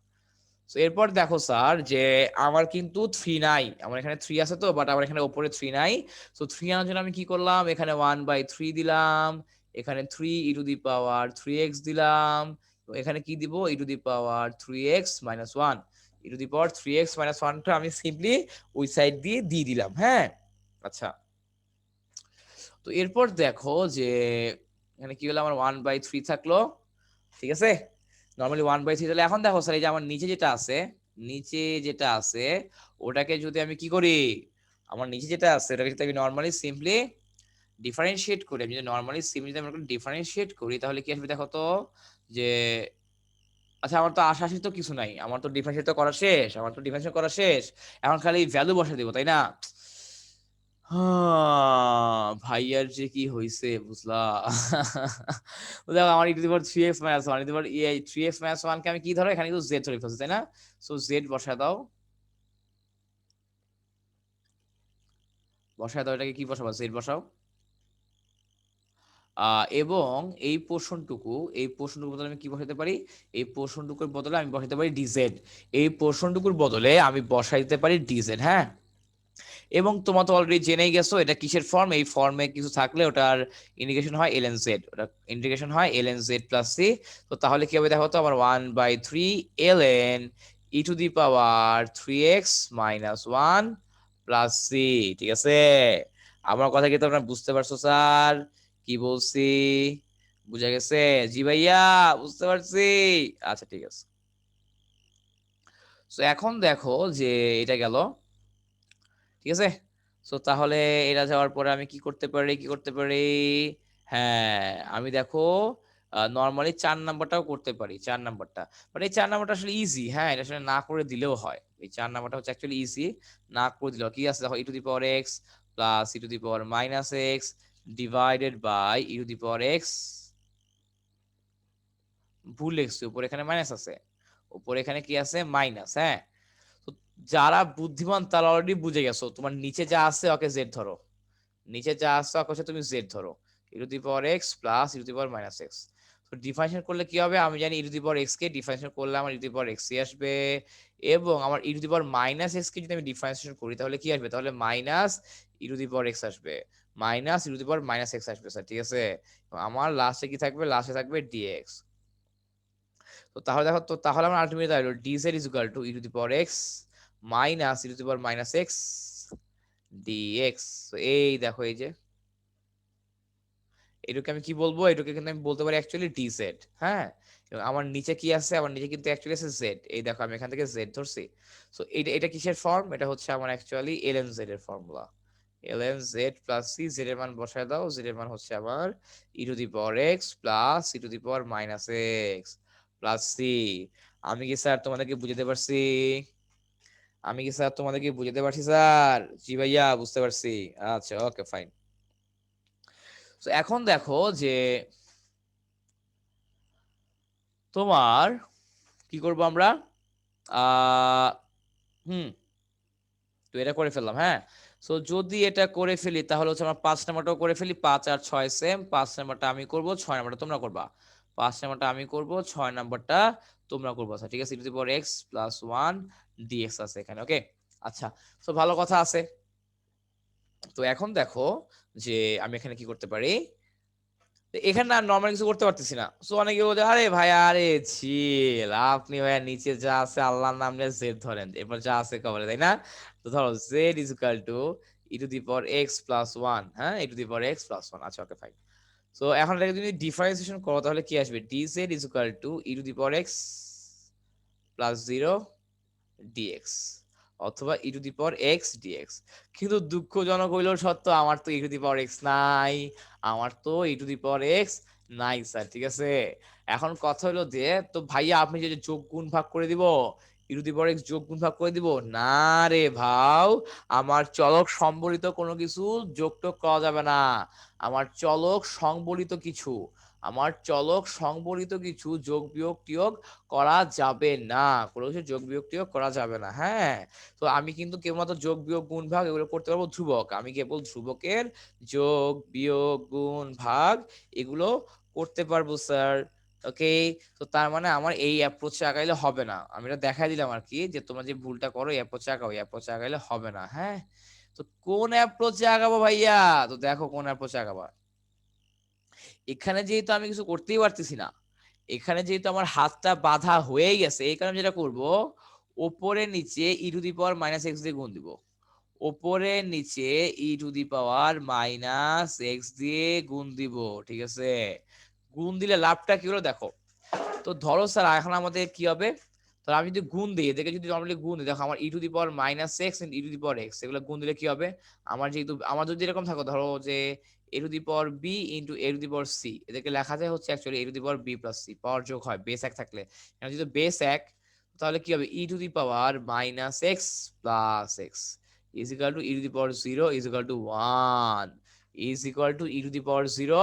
তো এরপর দেখো স্যার যে আমার কিন্তু 3 নাই, আমার এখানে 3 আছে তো, বাট আমার এখানে উপরে 3 নাই। তো 3 আনার জন্য আমি কি করলাম, এখানে 1/3 দিলাম, এখানে 3 ই টু দি পাওয়ার 3x দিলাম, এখানে কি দিব, E to the power 3x minus 1। E to the power 3x minus 1টা আমি সিম্পলি ওই সাইড দিয়ে দিয়ে দিলাম। হ্যাঁ, আচ্ছা। তো এরপর দেখো যে এখানে কি হলো, আমার 1/3 থাকলো, ঠিক আছে? নরমালি 1/3 তাহলে এখন দেখো স্যার এই যে আমার নিচে যেটা আছে, নিচে যেটা আছে ওটাকে যদি আমি কি করি, আমার নিচে যেটা আছে ওটাকে যদি আমি নরমালি সিম্পলি ডিফারেন্সিয়েট করি, আমি যদি নরমালি সিম্পলি যদি আমরা ডিফারেন্সিয়েট করি তাহলে কি আসবে দেখো তো, যে আচ্ছা আমার তো আশাশি তো কিছু নাই, আমার তো ডিফারেন্সিয়েট তো করা শেষ, আমার তো ডিফারেন্সিয়েট করা শেষ, এখন খালি ভ্যালু বসে দিব, তাই না? ভাইয়ার যে কি হইছে বুঝলা? দেখো আমার ই to the power 3x minus 1, E to the power 3x minus 1 কে আমি কি ধরো, এখানে কিন্তু জেড ধরে ফেলছি, তাই না? সো জেড বসায় দাও, বসায় দাও, এটাকে কি বসাবো? জেড বসাও। এবং এই পোর্শনটুকুর বদলে আমি কি বসাইতে পারি? এই পোর্শনটুকুর বদলে আমি বসাইতে পারি ডিজেড। এই পোর্শনটুকুর বদলে আমি বসাইতে পারি ডিজেড। হ্যাঁ, এবং তোমরা তো অলরেডি জেনেই গেছো এটা কিসের ফর্ম, এই ফর্মে কিছু থাকলে ওটার ইন্টিগ্রেশন হয় ln z, ওটা ইন্টিগ্রেশন হয় ln z প্লাস c। তো তাহলে কি হবে দেখো তো, আমার 1/3 ln E to the power 3x minus 1 plus c। ঠিক আছে, আমার কথা কি তোমরা বুঝতে পারছো স্যার? কি বলছি বুঝা গেছে? জি ভাইয়া, বুঝতে পারছি। আচ্ছা ঠিক আছে। তো এখন দেখো যে এটা গেল, ঠিক আছে। তো তাহলে এটা যাওয়ার পরে আমি কি করতে পারি, কি করতে পারি? হ্যাঁ, আমি দেখো নর্মালি 4 নাম্বারটাও করতে পারি, 4 নাম্বারটা। বাট এই 4 নাম্বারটা আসলে ইজি, হ্যাঁ, এটা আসলে না করে দিলেও হয়। এই 4 নাম্বারটা হচ্ছে অ্যাকচুয়ালি ইজি, না করে দিলেও কি আছে দেখো, e to the power x plus E to the power minus x divided by e to the power x, ভুল লিখছি, উপরে এখানে মাইনাস আছে, উপরে এখানে কি আছে, মাইনাস, হ্যাঁ। তো যারা বুদ্ধিমান তারা অলরেডি বুঝে গেছো, তোমার নিচে যা আছে ওকে জেড ধরো, নিচে যা আছে ওকে হচ্ছে তুমি জেড ধরো, e to the power x plus E to the power minus x. তো ডিফারেন্সিয়েট করলে কি হবে, আমি জানি e to the power x কে ডিফারেন্সিয়েট করলে আমার ই টু দি পাওয়ার এক্স আসবে, এবং আমার ই to the power minus x কে যদি আমি ডিফারেন্সিয়েট করি তাহলে কি আসবে, তাহলে minus e to the power x আসবে, minus e to the power minus x আসবে স্যার, ঠিক আছে। আমার লাস্টে কি থাকবে, লাস্টে থাকবে ডিএক্স। তো তাহলে দেখো, তো তাহলে আমার আলটিমেটলি দাঁড়ালো dz is equal to e to the power x minus e to the power minus x dx. এই দেখো এই যে এটাকে আমি কি বলবো, এটাকে কিন্তু আমি বলতে পারি অ্যাকচুয়ালি ডিজেড, হ্যাঁ। এবং আমার নিচে কি আছে, আমার নিচে কিন্তু অ্যাকচুয়ালি আছে জেড, এই দেখো আমি এখান থেকে জেড ধরছি। সো এটা এটা কিসের ফর্ম, এটা হচ্ছে আমার অ্যাকচুয়ালি এল এন জেড এর formula, L N Z plus C, Z এর মান বসায় দাও, জেড এর মান হচ্ছে আমার ই to the power x plus E to the power minus x plus C. আমি কি স্যার তোমাদেরকে বুঝাতে পারছি, আমি কি স্যার তোমাদেরকে বুঝাতে পারছি স্যার? জি ভাইয়া, বুঝতে পারছি। আচ্ছা ওকে ফাইন। তো এখন দেখো যে তোমার কি করব আমরা, আহ হুম, তো এটা করে ফেললাম, হ্যাঁ। সো যদি এটা করে ফেলি তাহলে হচ্ছে আমরা 5 নাম্বারটাও করে ফেলি, 5 আর 6 সেম, 5 নাম্বারটা আমি করব, 6 নাম্বারটা তোমরা করবা, 5 নাম্বারটা আমি করব, 6 নাম্বারটা তোমরা করবো, আচ্ছা ঠিক আছে। E to the power x plus one dx আছে এখানে, ওকে। আচ্ছা, তো ভালো কথা আছে। তো এখন দেখো যে আমি এখানে কি করতে পারি, তো এখানে না নর্মাল কিছু করতে পারতেছি না। সো অনেকে বলছে আরে ভাই, আরে চিল, আপনি ভাইয়া নিচে যা আছে আল্লাহর নাম নিয়ে জেড ধরেন, এরপর যা আছে কবরে, তাই না? তো ধরো z is equal to e to the power x plus one, হ্যাঁ, ই to the power x plus one, আচ্ছা ওকে ফাইন। সো এখন এটাকে যদি ডিফারেন্সিয়েশন করো তাহলে কি আসবে, d Z is equal to e to the power x plus zero dx, অথবা e to the power x dx. কিন্তু দুঃখজনক হইলেও সত্য, আমার তো ই টু দি পাওয়ার এক্স নাই, আমার তো ই টু দি পাওয়ার এক্স নাই স্যার, ঠিক আছে। এখন কথা হলো যে, তো ভাইয়া আপনি যে যে যোগ গুণ ভাগ করে দিব, E to the power x যোগ গুণ ভাগ করে দিব না, রে ভাও, আমার চলক সম্বলিত কোনো কিছু যোগ টোগ করা যাবে না, আমার চলক সংবলিত কিছু, আমার চলক সংবলিত কিছু যোগ বিয়োগ টিয়োগ করা যাবে না, কোনো কিছু যোগ বিয়োগটিও করা যাবে না, হ্যাঁ। তো আমি কিন্তু কেবলমাত্র যোগ বিয়োগ গুণ ভাগ এগুলো করতে পারবো ধ্রুবক, আমি কেবল ধ্রুবকের যোগ বিয়োগ গুণ ভাগ এগুলো করতে পারবো স্যার, ওকে। তো তার মানে আমার এই অ্যাপ্রোচে আগাইলে হবে না, আমি এটা দেখাই দিলাম আর কি, যে তোমরা যে ভুলটা করো এই অ্যাপ্রোচে আগাও, এই অ্যাপ্রোচে আগাইলে হবে না, হ্যাঁ। তো কোন অ্যাপ্রোচে আগাবো ভাইয়া, তো দেখো কোন অ্যাপ্রোচে আগাবা। এখানে যেহেতু আমি কিছু করতেই পারতেছি না, এখানে যেহেতু আমার হাতটা বাঁধা হয়েই গেছে, এই কারণে যেটা করব, ওপরে নিচে e to the power minus x দিয়ে গুণ দিব, ওপরে নিচে e to the power minus x দিয়ে গুণ দিব, ঠিক আছে। গুণ দিলে লাভটা কি হলো দেখো, তো ধরো স্যার এখন আমাদের কি হবে, তাহলে আমি যদি গুণ দিই, এদেরকে যদি নর্মালি গুণ দিই, দেখো আমার ই to the power minus x e to the power x, এগুলো গুণ দিলে কি হবে, আমার যেহেতু আমার যদি এরকম থাকো, ধরো যে a to the power b into a to the power c, এদেরকে লেখা যায় হচ্ছে actually a to the power b plus c, power যোগ হয় বেস এক থাকলে, এখন যদি বেস এক, তাহলে কি হবে, e to the power minus x plus x is equal to e to the power zero is equal to one, is equal to e to the power zero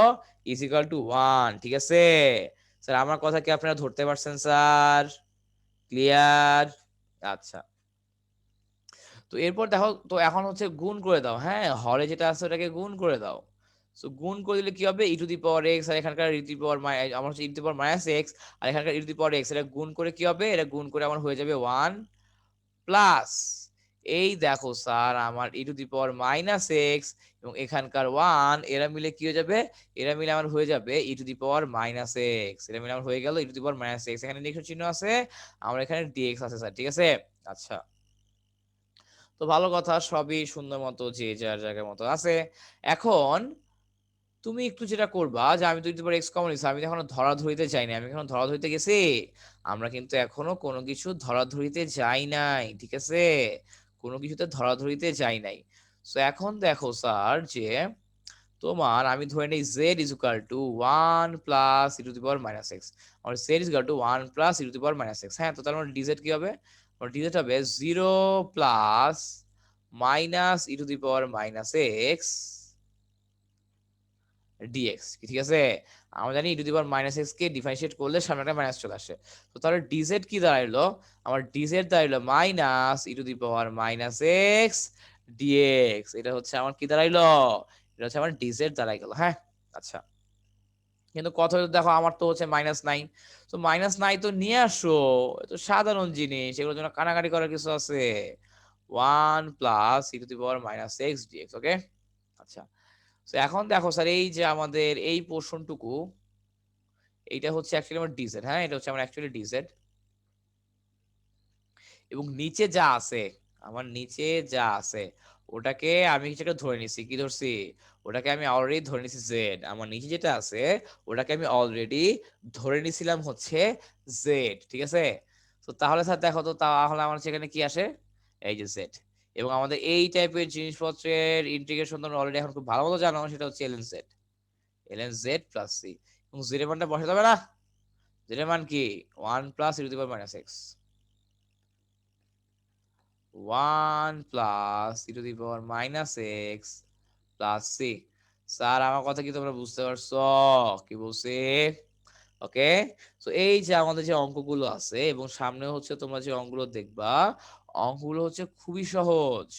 is equal to one, ঠিক আছে। Sir আমার কথা কি আপনারা ধরতে পারছেন sir? Clear? আচ্ছা, তো এরপর দেখো, তো এখন হচ্ছে গুণ করে দাও, হ্যাঁ, হরে যেটা আছে ওটাকে গুণ করে দাও। সো গুণ করে দিলে কি হবে, e to the power x, আর এখানকার ই টু দি পাওয়ার আমার হচ্ছে e to the power minus x, আর এখানকার e to the power x, এটা গুণ করে কি হবে, এটা গুণ করে আমার হয়ে যাবে ওয়ান প্লাস, এই দেখো স্যার আমার ই to the power minus x এবং এখানকার ওয়ান, এরা মিলে কি হয়ে যাবে, এরা মিলে আমার হয়ে যাবে e to the power minus x, এরা মিলে আমার হয়ে গেল e to the power minus x, এখানে নিশ্চয় চিহ্ন আছে, আমার এখানে ডিএক্স আছে স্যার, ঠিক আছে। আচ্ছা, তো ভালো কথা, সবই সুন্দর মতো যে যার জায়গার মতো আছে। এখন তুমি একটু যেটা করবা যে আমি তো ই to the power x common নিছি, আমি তো এখনো ধরাধরিতে যাই নাই, আমি এখনো ধরাধরিতে গেছি? আমরা কিন্তু এখনো কোনো কিছু ধরাধরিতে যাই নাই, ঠিক আছে? কোনো কিছুতে ধরাধরিতে যাই নাই। সো এখন দেখো স্যার যে তোমার আমি ধরে নেই z is equal to 1 + e⁻x, আর z is equal to 1 + e⁻x। হ্যাঁ, তো তার মানে ডিজেড কি হবে? ডিজেড হবে 0 + -e⁻x ডিএক্স, ঠিক আছে? আমরা জানি e⁻x কে ডিফারেন্সিয়েট করলে সামনে একটা মাইনাস চলে আসে। তো তাহলে ডিজেড কি দাঁড়াইলো? আমার ডিজেড দাঁড়াইলো -e⁻x ডিএক্স। এটা হচ্ছে আমার কি দাঁড়াইলো? এটা হচ্ছে আমার ডিজেড দাঁড়াই গেল, হ্যাঁ? আচ্ছা, কিন্তু কথা হলো দেখো আমার তো হচ্ছে -9, তো -9 তো নিয়ে আসো, এত সাধারণ জিনিস, এগুলোর জন্য কানাকাটি করার কিছু আছে? 1 + e⁻x ডিএক্স, ওকে? আচ্ছা, তো এখন দেখো স্যার এই যে আমাদের এই পোর্শনটুকু, এইটা হচ্ছে অ্যাকচুয়ালি আমার ডিজেড, হ্যাঁ, এটা হচ্ছে আমার অ্যাকচুয়ালি ডিজেড। এবং নিচে যা আছে, আমার নিচে যা আছে ওটাকে আমি কিছু একটা ধরে নিছি, কি ধরছি? ওটাকে আমি অলরেডি ধরে নিছি জেড। আমার নিচে যেটা আছে ওটাকে আমি অলরেডি ধরে নিছিলাম হচ্ছে জেড, ঠিক আছে? তো তাহলে স্যার দেখো তো, তাহলে আমার সেখানে কি আসে? এই যে জেড। এবং আমাদের এই টাইপের জিনিসপত্রের ইন্টিগ্রেশন তোমরা অলরেডি এখন খুব ভালো মতো জানো, সেটা হচ্ছে ln z, ln z plus c. এবং জেড এর মানটা বসাতে হবে না? জেড এর মান কি? 1 + e⁻x, 1 + e⁻x plus C. Sir আমার কথা কি তোমরা বুঝতে পারছো? কি বলছি? ওকে। তো এই যে আমাদের যে অঙ্কগুলো আছে এবং সামনে হচ্ছে তোমরা যে অঙ্কগুলো দেখবা, অঙ্কগুলো হচ্ছে খুবই সহজ।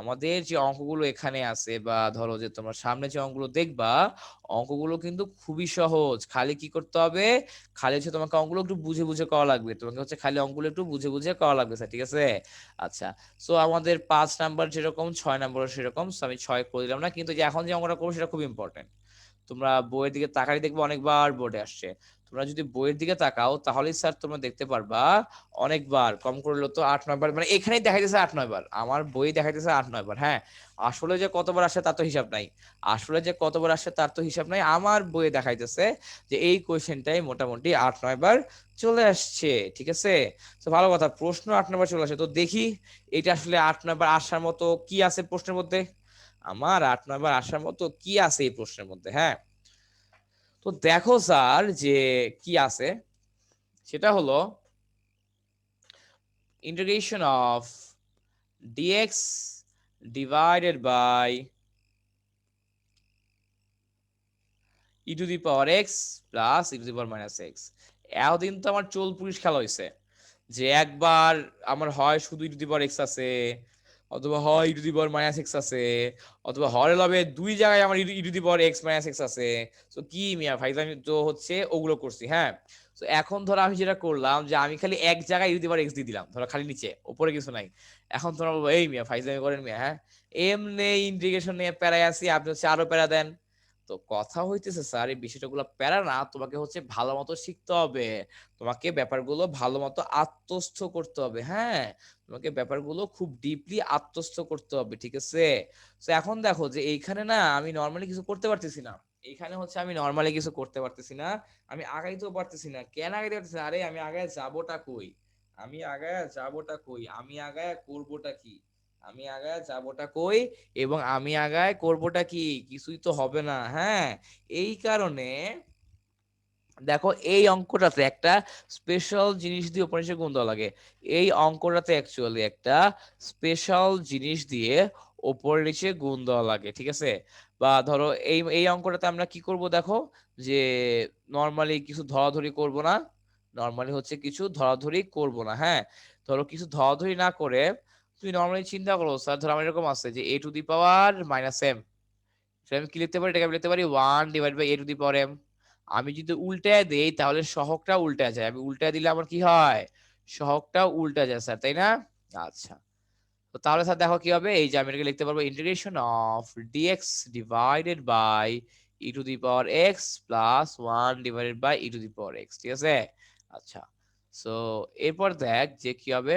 আমাদের যে অঙ্কগুলো এখানে আছে বা ধরো যে তোমরা সামনে যে অঙ্কগুলো দেখবা, অঙ্কগুলো কিন্তু খুবই সহজ। খালি কি করতে হবে? খালি হচ্ছে তোমাকে অঙ্কগুলো একটু বুঝে বুঝে করা লাগবে, তোমাকে হচ্ছে খালি অঙ্কগুলো একটু বুঝে বুঝে করা লাগবে স্যার, ঠিক আছে? আচ্ছা, সো আমাদের 5 নাম্বার যেরকম 6 নাম্বারও সেরকম, সো আমি 6 করে দিলাম না, কিন্তু যে এখন যে অঙ্কটা করবো সেটা খুব ইম্পর্টেন্ট। তোমরা বইয়ের দিকে তাকালে দেখবে অনেকবার বোর্ডে আসছে। তোমরা যদি বইয়ের দিকে তাকাও তাহলেই স্যার তোমরা দেখতে পারবা অনেকবার, কম করলে তো 8 9 বার, মানে এখানেই দেখাইতেছে 8 9 বার, আমার বই দেখাইতেছে 8 9 বার। হ্যাঁ, আসলে যে কতবার আসে তার তো হিসাব নাই, আসলে যে কতবার আসে তার তো হিসাব নাই, আমার বইয়ে দেখাইতেছে যে এই কোয়েশ্চেনটাই মোটামুটি 8 9 বার চলে আসছে, ঠিক আছে? তো ভালো কথা, প্রশ্ন 8 9 বার চলে আসে, তো দেখি এটা আসলে 8 9 বার আসার মতো কি আছে প্রশ্নের মধ্যে। আমার 8 9 বার আসার মতো কি আছে এই প্রশ্নের মধ্যে, হ্যাঁ? তো দেখো স্যার যে কি আছে, সেটা হলো integration of dx divided by e⁻x plus e⁻−x। এতদিন তো আমার চোল পুলিশ খেলা হয়েছে যে একবার আমার হয় শুধু e⁻x আছে, অথবা হয় e⁻−x আছে, অথবা হরে লবে দুই জায়গায় আমার e⁻x−x আছে। তো কি মিয়া ভাই, আমি তো হচ্ছে ওগুলো করছি, হ্যাঁ? তো এখন ধরো আমি যেটা করলাম যে আমি খালি এক জায়গায় e⁻x দিয়ে দিলাম, ধরো খালি নিচে, উপরে কিছু নাই। এখন তোমরা বলবো এই মিয়া ফাইজলামি করেন মিয়া, হ্যাঁ? এমনি ইন্টিগ্রেশন নিয়ে প্যারায় আছি, আপনি হচ্ছে আরো প্যারা দেন। তো কথা হইতেছে স্যার এই বিষয়গুলো প্যারা না, তোমাকে হচ্ছে ভালো মতো শিখতে হবে, তোমাকে ব্যাপারগুলো ভালো মতো আত্মস্থ করতে হবে, হ্যাঁ? তোমাকে ব্যাপারগুলো খুব ডিপলি আত্মস্থ করতে হবে, ঠিক আছে? তো এখন দেখো যে এইখানে না আমি নর্মালি কিছু করতে পারতেছি না, এইখানে হচ্ছে আমি নর্মালি কিছু করতে পারতেছি না, আমি আগাইতেও পারতেছি না। কেন আগাইতে পারতেছি না? আরে আমি আগায় যাবোটা কই? আমি আগায় যাবোটা কই? আমি আগায় করবোটা কি? আমি আগায় যাবোটা কই? এবং আমি আগায় করবোটা কি? কিছুই তো হবে না, হ্যাঁ? এই কারণে দেখো এই অঙ্কটাতে একটা স্পেশাল জিনিস দিয়ে উপর নিচে গুণ দেওয়া লাগে। এই অঙ্কটাতে অ্যাকচুয়ালি একটা স্পেশাল জিনিস দিয়ে ওপর নিচে গুণ দেওয়া লাগে, ঠিক আছে? বা ধরো এই এই অঙ্কটাতে আমরা কি করব দেখো, যে নর্মালি কিছু ধরাধরি করব না, নর্মালি হচ্ছে কিছু ধরাধরি করব না, হ্যাঁ? ধরো কিছু ধরাধরি না করে তুমি নর্মালি চিন্তা করো স্যার, ধরো আমার এরকম আছে যে a⁻m, আমি কি লিখতে পারি? এটাকে আমি লিখতে পারি 1/a⁻m। আমি যদি উল্টায় দেই তাহলে সহগটা উল্টা যায়, আমি উল্টায় দিলে আমার কি হয়? সহগটা উল্টা যায় স্যার, তাই না? আচ্ছা, তো তাহলে স্যার দেখো কি হবে, এই যে আমি এটাকে লিখতে পারবো integration of dx divided by e⁻x plus 1/e⁻x, ঠিক আছে? আচ্ছা, সো এরপর দেখ যে কি হবে,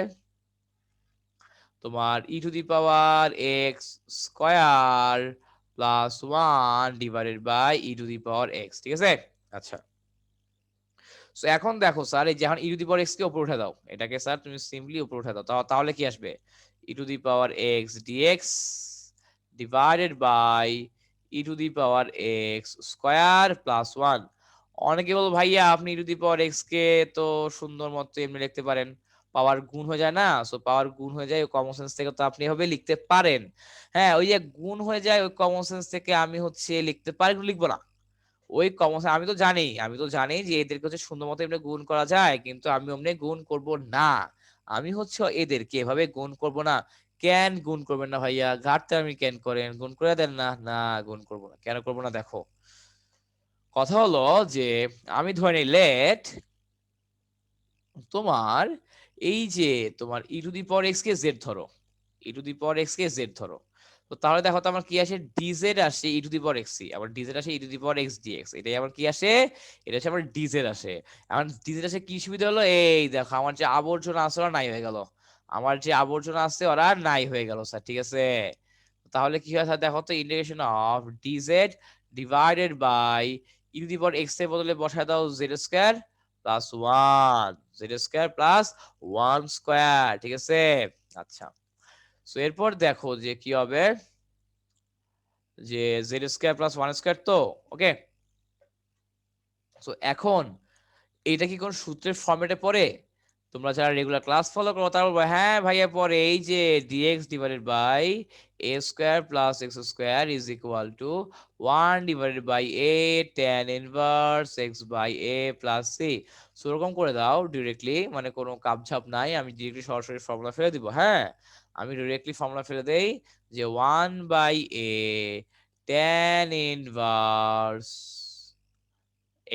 তোমার e⁻x square plus 1 divided by e to the power x, ঠিক আছে। আচ্ছা, সো এখন দেখো স্যার, এই যে এখন ই টু দি পাওয়ার এক্স কে উপরে উঠে দাও, এটাকে স্যার তুমি সিম্পলি উপরে উঠে দাও, তাহলে কি আসবে, e to the power x dx divided by e to the power x square plus 1। অনেকে বল ভাইয়া আপনি ই টু দি পাওয়ার এক্স কে তো সুন্দর মতো এমনি লিখতে পারেন, পাওয়ার গুণ হয়ে যায় না, সো পাওয়ার গুণ হয়ে যায়, কমন সেন্স থেকে তো আপনি এভাবে লিখতে পারেন। হ্যাঁ, ওই যে গুণ হয়ে যায়, ওই কমন সেন্স থেকে আমি হচ্ছে লিখতে পারি, লিখবো না। ওই কমন, আমি তো জানি যে এদেরকে হচ্ছে সুন্দর মতো এমনি গুণ করা যায়, কিন্তু আমি অমনি গুণ করব না। আমি হচ্ছে এদেরকে এভাবে গুণ করব না। কেন গুণ করবেন না ভাইয়া, ঘাটতে আমি কেন করেন, গুণ করে দেন না, না গুণ করব না, কেন করব না দেখো, কথা হলো যে আমি ধরে নিই লেট তোমার এই যে তোমার ই টু দি পাওয়ার এক্স কে জেড ধরো, e to the power x কে জেড ধরো। তো তাহলে দেখো তো আমার কি আসে, ডিজেড আসে e to the power x c, আবার ডিজেড আসে e to the power x dx, এটাই আমার কি আসে, এটা হচ্ছে আমার ডিজেড আসে। এখন ডিজেড আসে কি সুবিধা হলো, এই দেখো আমার যে আবর্জনা আছে ওরা নাই হয়ে গেল, আমার যে আবর্জনা আছে ওরা নাই হয়ে গেল স্যার, ঠিক আছে। তাহলে কি হয় স্যার, দেখো তো integration of dz divided by e to the power x এর বদলে বসায় দাও z square plus 1, z square plus 1 square, ঠিক আছে। আচ্ছা, সো এরপর দেখো যে কি হবে, যে জেড স্কয়ার প্লাস 1 স্কয়ার, তো ওকে। সো এখন এইটা কি কোন সূত্রের ফরম্যাটে পড়ে, তোমরা যারা রেগুলার ক্লাস ফলো করো তারা বলবো হ্যাঁ ভাইয়া পরে, এই যে dx divided by a square plus x square is equal to 1 divided by a tan inverse x by a plus c. So এরকম করে দাও ডিরেক্টলি, মানে কোনো কাপঝাপ নাই, আমি ডিরেক্টলি সরাসরি ফর্মুলা ফেলে দিব। হ্যাঁ, আমি ডিরেক্টলি ফর্মুলা ফেলে দেই যে 1 by a tan inverse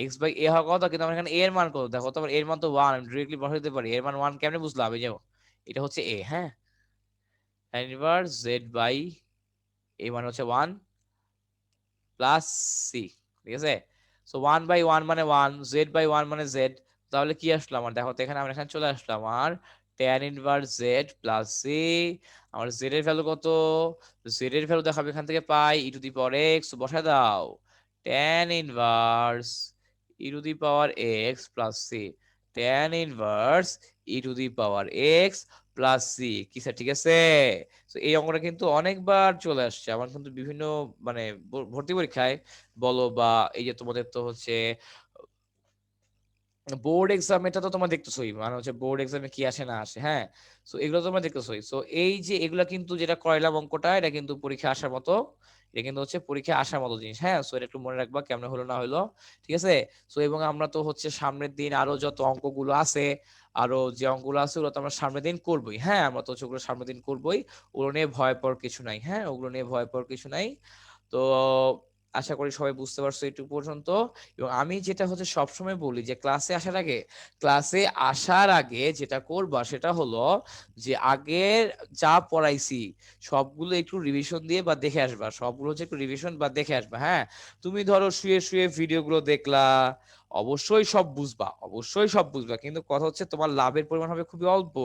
x by a হওয়ার কথা, কিন্তু আমার এখানে এ এর মান কত দেখো তো, আমার এর মান তো 1, আমি ডিরেক্টলি বসাই দিতে পারি, এর মান 1 কেমনে বুঝলাম, এই যে এটা হচ্ছে এ, হ্যাঁ, tan ইনভার্স জেড বাই এ মানে হচ্ছে 1 প্লাস সি, ঠিক আছে। সো 1 বাই 1 মানে 1, জেড বাই 1 মানে জেড, তাহলে কি আসলো আমার, দেখো তো এখানে আমরা এখানে চলে আসলাম, আর tan inverse z plus c. আমার জেড এর ভ্যালু কত, জেড এর ভ্যালু দেখাবে এখান থেকে পাই ই টু দি পাওয়ার এক্স, বসায় দাও tan inverse e to the power x plus c, tan inverse e to the power x plus c, কি স্যার, ঠিক আছে। তো এই অঙ্কটা কিন্তু অনেকবার চলে আসছে আমার, কিন্তু বিভিন্ন মানে ভর্তি পরীক্ষায় বলো বা এই যে তোমাদের তো হচ্ছে বোর্ড এক্সাম, এটা তো তোমরা দেখতেছোই, মানে হচ্ছে বোর্ড এক্সামে কি আসে না আসে, হ্যাঁ। সো এগুলো তোমরা দেখতেছোই, সো এই যে এগুলা কিন্তু যেটা করাইলাম অঙ্কটা, এটা কিন্তু পরীক্ষা আসার মতো, এটা কিন্তু হচ্ছে পরীক্ষা আসার মতো জিনিস, হ্যাঁ। সো এটা একটু মনে রাখবা কেমন হলো না হলো, ঠিক আছে। সো এবং আমরা তো হচ্ছে সামনের দিন আরো যত অঙ্কগুলো আছে, আরো যে অঙ্কগুলো আছে ওগুলো তো আমরা সামনের দিন করবোই, হ্যাঁ, আমরা তো হচ্ছে ওগুলো সামনের দিন করবোই, ওগুলো নিয়ে ভয় পাওয়ার কিছু নাই, হ্যাঁ, ওগুলো নিয়ে ভয় পাওয়ার কিছু নাই। তো আশা করি সবাই বুঝতে পারছো একটু পর্যন্ত। এবং আমি যেটা হচ্ছে সবসময় বলি যে ক্লাসে আসার আগে যেটা করবা সেটা হলো যে আগের যা পড়াইছি সবগুলো একটু রিভিশন দিয়ে বা দেখে আসবা, সবগুলো হচ্ছে একটু রিভিশন বা দেখে আসবা, হ্যাঁ। তুমি ধরো শুয়ে শুয়ে ভিডিওগুলো দেখলা, অবশ্যই সব বুঝবা, অবশ্যই সব বুঝবা, কিন্তু কথা হচ্ছে তোমার লাভের পরিমাণ হবে খুবই অল্প,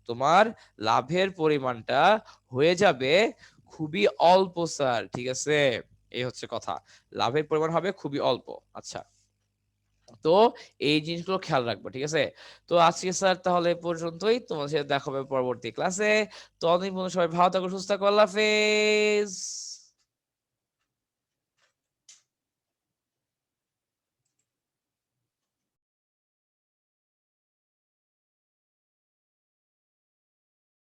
তোমার লাভের পরিমাণটা হয়ে যাবে খুবই অল্প স্যার, ঠিক আছে। এই হচ্ছে কথা, লাভের পরিমাণ হবে খুবই অল্প। আচ্ছা, তো এই জিনিসগুলো খেয়াল রাখবো, ঠিক আছে। তো আজকে স্যার তাহলে এ পর্যন্তই, তোমার সাথে দেখা হবে পরবর্তী ক্লাসে। তো অনেক বন্ধু সবাই ভালো থাকো, সুস্থ থাকো, আল্লাহ হাফেজ।